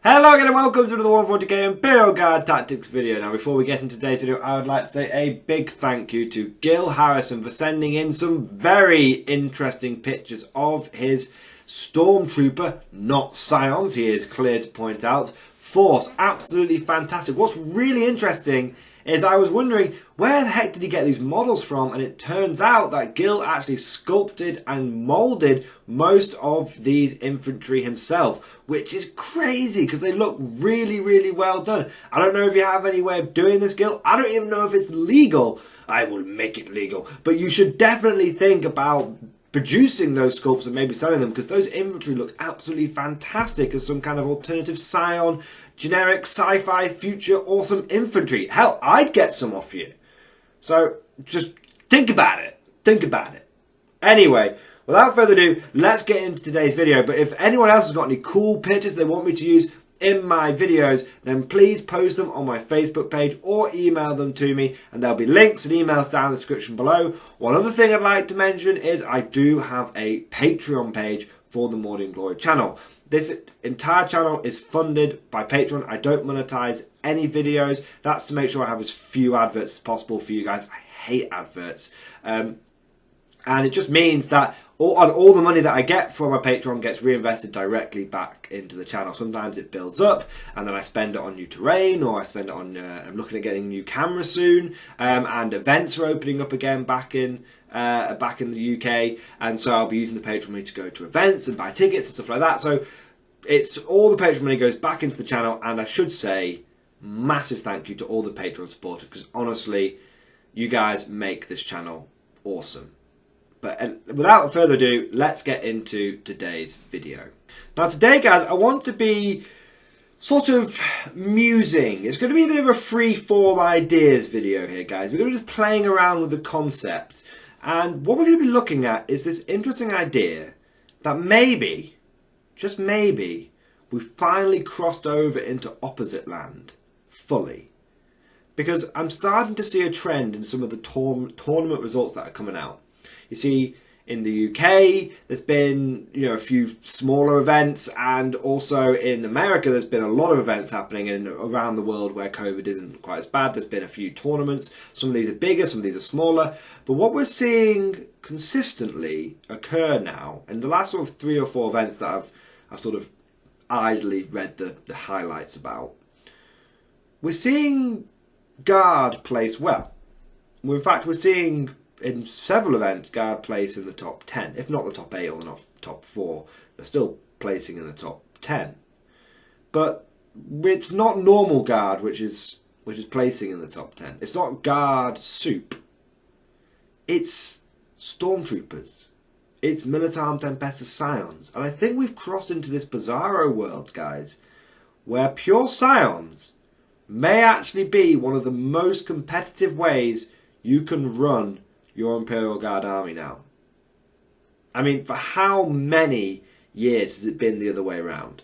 Hello again and welcome to the 140k Imperial Guard Tactics video. Now before we get into today's video, I would like to say a big thank you to Gil Harrison for sending in some very interesting pictures of his Stormtrooper, not Scions, he is clear to point out, force. Absolutely fantastic. What's really interesting is I was wondering where the heck did he get these models from, and it turns out that Gil actually sculpted and moulded most of these infantry himself, which is crazy because they look really well done. I don't know if you have any way of doing this, Gil. I don't even know if it's legal. I will make it legal, but you should definitely think about producing those sculpts and maybe selling them, because those infantry look absolutely fantastic as some kind of alternative Scion, generic sci-fi future awesome infantry. Hell, I'd get some off you. So just think about it. Think about it. Anyway, without further ado, let's get into today's video. But if anyone else has got any cool pictures they want me to use in my videos, then please post them on my Facebook page or email them to me, and there'll be links and emails down in the description below. One other thing I'd like to mention is I do have a Patreon page for the Mordian Glory channel. This entire channel is funded by Patreon. I don't monetize any videos. That's to make sure I have as few adverts as possible for you guys. I hate adverts. And it just means that all the money that I get from my Patreon gets reinvested directly back into the channel. Sometimes it builds up and then I spend it on new terrain, or I spend it on, I'm looking at getting a new camera soon, and events are opening up again back in the UK, and so I'll be using the Patreon money to go to events and buy tickets and stuff like that. So it's all the Patreon money goes back into the channel, and I should say massive thank you to all the Patreon supporters, because honestly, you guys make this channel awesome. But without further ado, let's get into today's video. Now today, guys, I want to be sort of musing. It's going to be a bit of a free-form ideas video here, guys. We're going to be just playing around with the concept. And what we're going to be looking at is this interesting idea that maybe, just maybe, we've finally crossed over into opposite land fully. Because I'm starting to see a trend in some of the tournament results that are coming out. You see, in the UK, there's been, a few smaller events, and also in America, there's been a lot of events happening, and around the world where COVID isn't quite as bad, there's been a few tournaments. Some of these are bigger, some of these are smaller. But what we're seeing consistently occur now, in the last sort of 3 or 4 events that I've sort of idly read the highlights about, we're seeing Guard place well. In fact, we're seeing in several events, Guard place in the top 10, if not the top 8 or the top 4. They're still placing in the top 10. But it's not normal Guard which is placing in the top 10. It's not Guard soup. It's Stormtroopers. It's Militarm Tempestus Scions. And I think we've crossed into this bizarro world, guys, where pure Scions may actually be one of the most competitive ways you can run your Imperial Guard army now. I mean, for how many years has it been the other way around?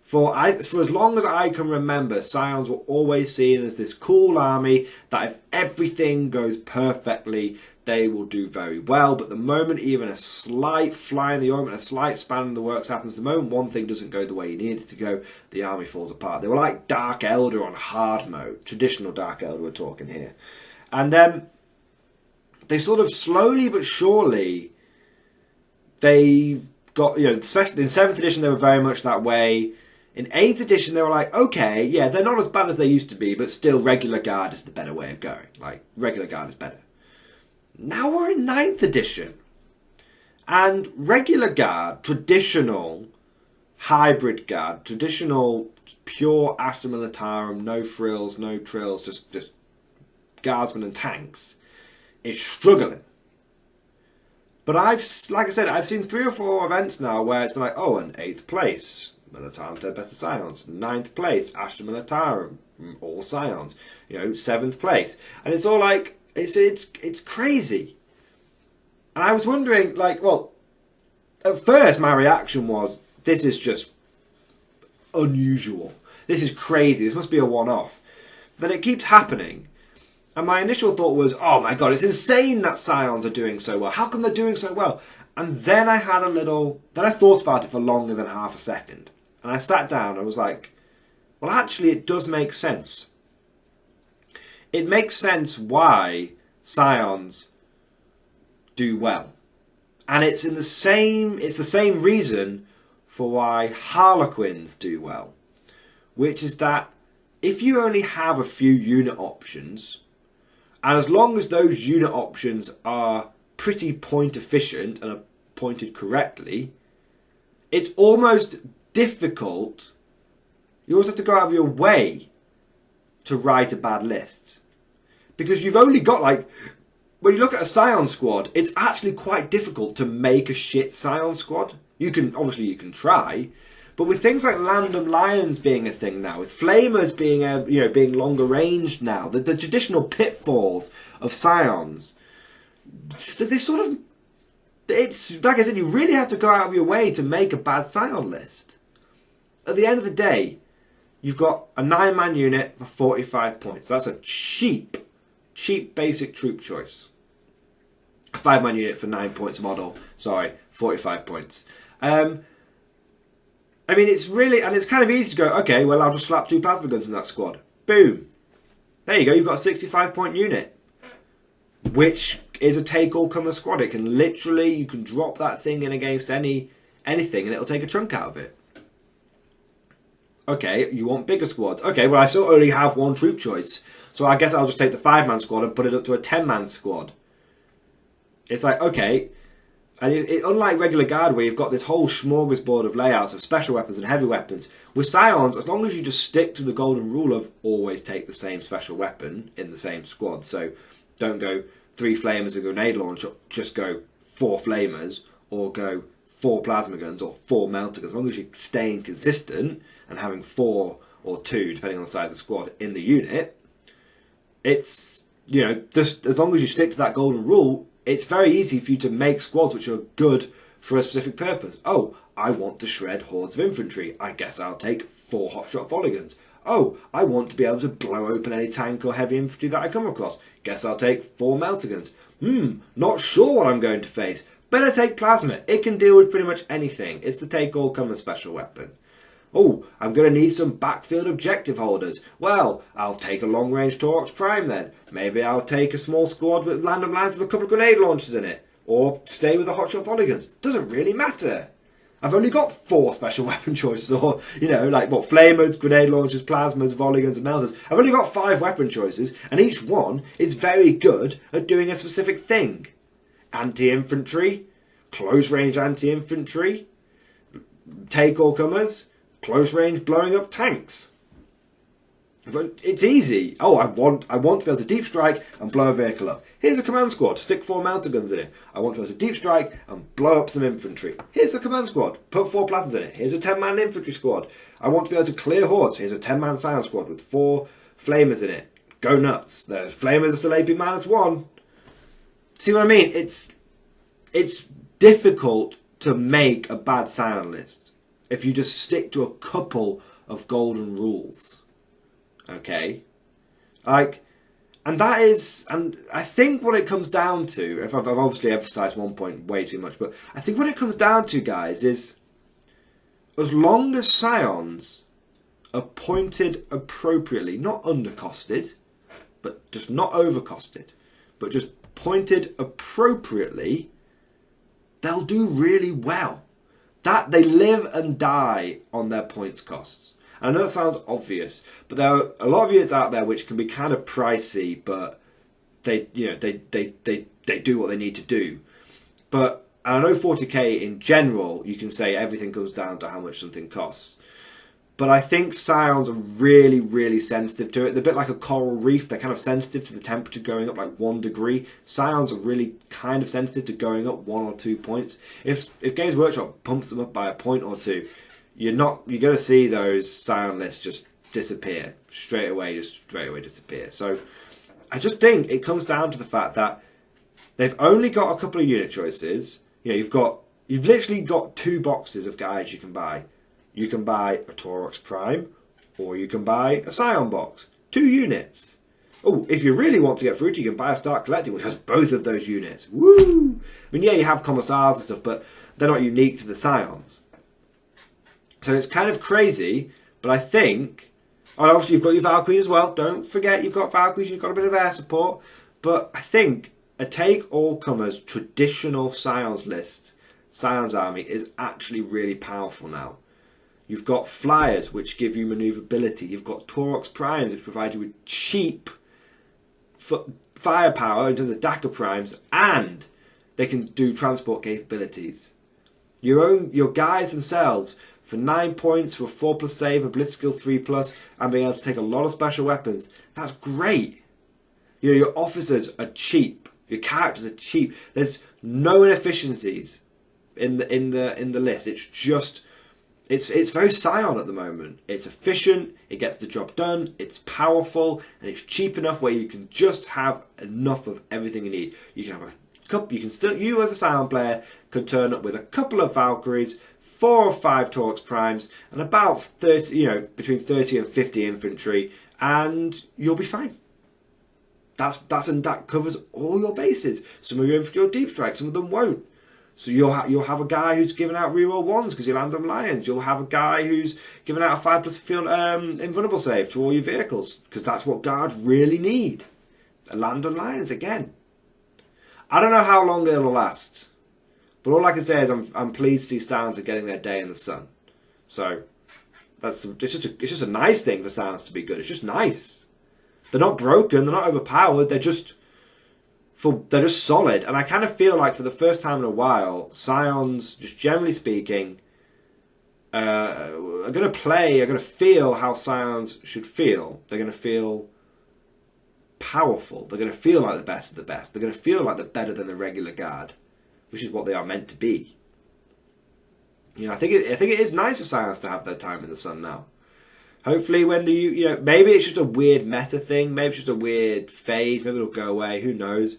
For as long as I can remember, Scions were always seen as this cool army that if everything goes perfectly, they will do very well. But the moment even a slight fly in the ointment, a slight span in the works happens, the moment one thing doesn't go the way you need it to go, the army falls apart. They were like Dark Elder on hard mode. Traditional Dark Elder we're talking here. And then they sort of slowly but surely, they've got, especially in 7th edition, they were very much that way. In 8th edition, they were like, okay, yeah, they're not as bad as they used to be, but still regular Guard is the better way of going. Like, regular Guard is better. Now we're in 9th edition. And regular Guard, traditional hybrid Guard, traditional pure Astra Militarum, no frills, no trills, just Guardsmen and tanks, is struggling. But like I said, I've seen 3 or 4 events now where it's been like, oh, an 8th place, Militarm Tempestus Scions, 9th place, Astra Militarum, all Scions, 7th place. And it's all like, it's crazy. And I was wondering, like, well, at first my reaction was, this is just unusual. This is crazy. This must be a one-off. Then it keeps happening. And my initial thought was, oh my god, it's insane that Scions are doing so well. How come they're doing so well? And then I thought about it for longer than half a second. And I sat down and was like, Well, actually, it does make sense. It makes sense why Scions do well. And it's the same reason for why Harlequins do well. Which is that if you only have a few unit options, and as long as those unit options are pretty point efficient and are pointed correctly, it's almost difficult. You always have to go out of your way to write a bad list. Because you've only got, like, when you look at a Scion squad, it's actually quite difficult to make a shit Scion squad. Obviously you can try, but with things like Random Lions being a thing now, with Flamers being being longer ranged now, the traditional pitfalls of Scions, they sort of, it's like I said, you really have to go out of your way to make a bad Scion list. At the end of the day, you've got a 9-man unit for 45 points. That's a cheap basic troop choice. A 5-man unit for 9 points a model. Sorry, 45 points. I mean, it's really, and it's kind of easy to go, okay, well, I'll just slap 2 plasma guns in that squad. Boom. There you go, you've got a 65-point unit. Which is a take-all-comer squad. It can literally, you can drop that thing in against anything and it'll take a chunk out of it. Okay, you want bigger squads. Okay, well, I still only have 1 troop choice. So I guess I'll just take the 5-man squad and put it up to a 10-man squad. It's like, okay. And unlike regular Guard, where you've got this whole smorgasbord of layouts of special weapons and heavy weapons, with Scions, as long as you just stick to the golden rule of always take the same special weapon in the same squad. So don't go 3 flamers and grenade launcher, just go 4 flamers, or go 4 plasma guns or 4 melter guns. As long as you're staying consistent and having 4 or 2, depending on the size of the squad, in the unit, it's, just as long as you stick to that golden rule, it's very easy for you to make squads which are good for a specific purpose. Oh, I want to shred hordes of infantry. I guess I'll take 4 hotshot volley guns. Oh, I want to be able to blow open any tank or heavy infantry that I come across. Guess I'll take 4 melter guns. Not sure what I'm going to face. Better take plasma. It can deal with pretty much anything. It's the take-all-comer special weapon. Oh, I'm going to need some backfield objective holders. Well, I'll take a long-range Torox Prime then. Maybe I'll take a small squad with random lines with a couple of grenade launchers in it. Or stay with the hotshot volley guns. Doesn't really matter. I've only got 4 special weapon choices, or, flamers, grenade launchers, plasmas, volley guns and melters. I've only got 5 weapon choices, and each one is very good at doing a specific thing. Anti-infantry, close-range anti-infantry, take-all-comers, close range blowing up tanks. It's easy. Oh, I want to be able to deep strike and blow a vehicle up. Here's a command squad. Stick 4 melter guns in it. I want to be able to deep strike and blow up some infantry. Here's a command squad. Put 4 plasmas in it. Here's a 10-man infantry squad. I want to be able to clear hordes. Here's a 10-man Scion squad with 4 flamers in it. Go nuts. The flamers are still AP -1. See what I mean? It's difficult to make a bad Scion list if you just stick to a couple of golden rules. Okay? And I think what it comes down to, if I've obviously emphasised one point way too much, but I think what it comes down to, guys, is as long as Scions are pointed appropriately, not undercosted, but just not overcosted, but just pointed appropriately, they'll do really well. That they live and die on their points costs. And I know that sounds obvious, but there are a lot of units out there which can be kind of pricey, but they do what they need to do. But and I know 40k in general, you can say everything comes down to how much something costs. But I think Scions are really, really sensitive to it. They're a bit like a coral reef. They're kind of sensitive to the temperature going up like 1 degree. Scions are really kind of sensitive to going up 1 or 2 points. If Games Workshop pumps them up by a point or 2, you're going to see those Scion lists just disappear. Straight away disappear. So I just think it comes down to the fact that they've only got a couple of unit choices. You've literally got 2 boxes of guides you can buy. You can buy a Torox Prime, or you can buy a Scion box. 2 units. Oh, if you really want to get fruity, you can buy a Stark Collective, which has both of those units. Woo! I mean, yeah, you have Commissars and stuff, but they're not unique to the Scions. So it's kind of crazy, but I think And obviously you've got your Valkyries as well. Don't forget you've got Valkyries, you've got a bit of air support. But I think a take all comers traditional Scions list, Scions army, is actually really powerful now. You've got flyers which give you manoeuvrability. You've got Taurox primes which provide you with cheap firepower in terms of Dakka primes, and they can do transport capabilities. Your guys themselves, for 9 points, for a 4+ save, a blitz skill 3+, and being able to take a lot of special weapons, that's great. Your officers are cheap. Your characters are cheap. There's no inefficiencies in the list. It's just it's very Scion at the moment. It's efficient. It gets the job done. It's powerful, and it's cheap enough where you can just have enough of everything you need. You can have a couple. You can still, you as a Scion player could turn up with a couple of Valkyries, 4 or 5 Taurox primes, and about 30, between 30 and 50 infantry, and you'll be fine. That covers all your bases. Some of your infantry will deep strike, some of them won't. So you'll have a guy who's giving out reroll 1s because you land on lions. You'll have a guy who's giving out a 5+ field invulnerable save to all your vehicles because that's what guards really need. A land on lions again. I don't know how long it'll last, but all I can say is I'm pleased to see Scions are getting their day in the sun. So it's just a nice thing for Scions to be good. It's just nice. They're not broken. They're not overpowered. They're just solid. And I kind of feel like for the first time in a while, Scions, just generally speaking, are going to feel how Scions should feel. They're going to feel powerful. They're going to feel like the best of the best. They're going to feel like they're better than the regular guard, which is what they are meant to be. I think it is nice for Scions to have their time in the sun now. Hopefully when maybe it's just a weird meta thing, maybe it's just a weird phase, maybe it'll go away, who knows.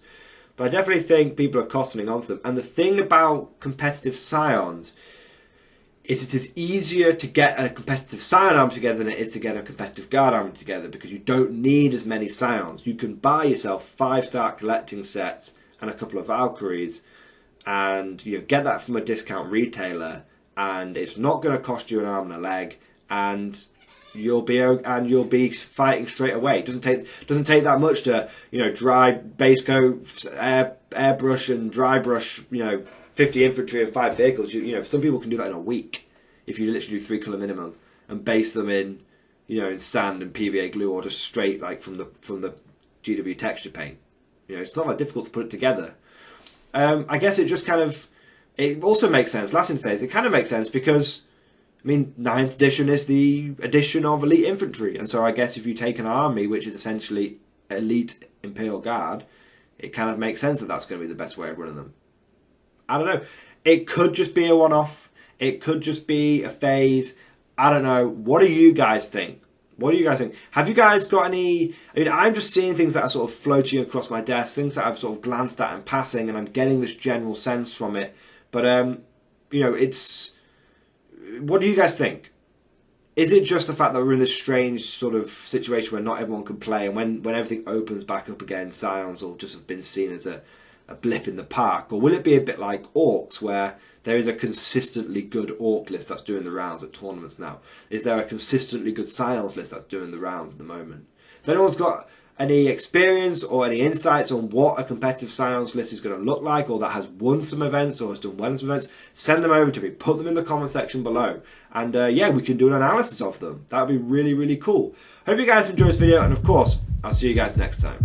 But I definitely think people are cottoning onto them. And the thing about competitive Scions is it is easier to get a competitive Scion army together than it is to get a competitive Guard army together, because you don't need as many Scions. You can buy yourself 5-star collecting sets and a couple of Valkyries, and get that from a discount retailer, and it's not going to cost you an arm and a leg, and you'll be fighting straight away. It doesn't take that much to dry base coat, airbrush and dry brush 50 infantry and 5 vehicles. Some people can do that in a week if you literally do 3 colour minimum and base them in in sand and PVA glue, or just straight like from the GW texture paint. It's not that difficult to put it together. I guess it just it also makes sense. Lassin says it kind of makes sense because 9th edition is the edition of elite infantry, and so I guess if you take an army which is essentially elite Imperial Guard, it kind of makes sense that that's going to be the best way of running them. I don't know. It could just be a one-off. It could just be a phase. I don't know. What do you guys think? Have you guys got any... I'm just seeing things that are sort of floating across my desk, things that I've sort of glanced at in passing, and I'm getting this general sense from it. But, it's... What do you guys think? Is it just the fact that we're in this strange sort of situation where not everyone can play, and when everything opens back up again, Scions will just have been seen as a blip in the park? Or will it be a bit like Orcs, where there is a consistently good Orc list that's doing the rounds at tournaments now? Is there a consistently good Scions list that's doing the rounds at the moment? If anyone's got any experience or any insights on what a competitive Scions list is going to look like, or that has won some events or has done well in some events, send them over to me. Put them in the comment section below, and we can do an analysis of them. That would be really, really cool. Hope you guys enjoyed this video, and of course, I'll see you guys next time.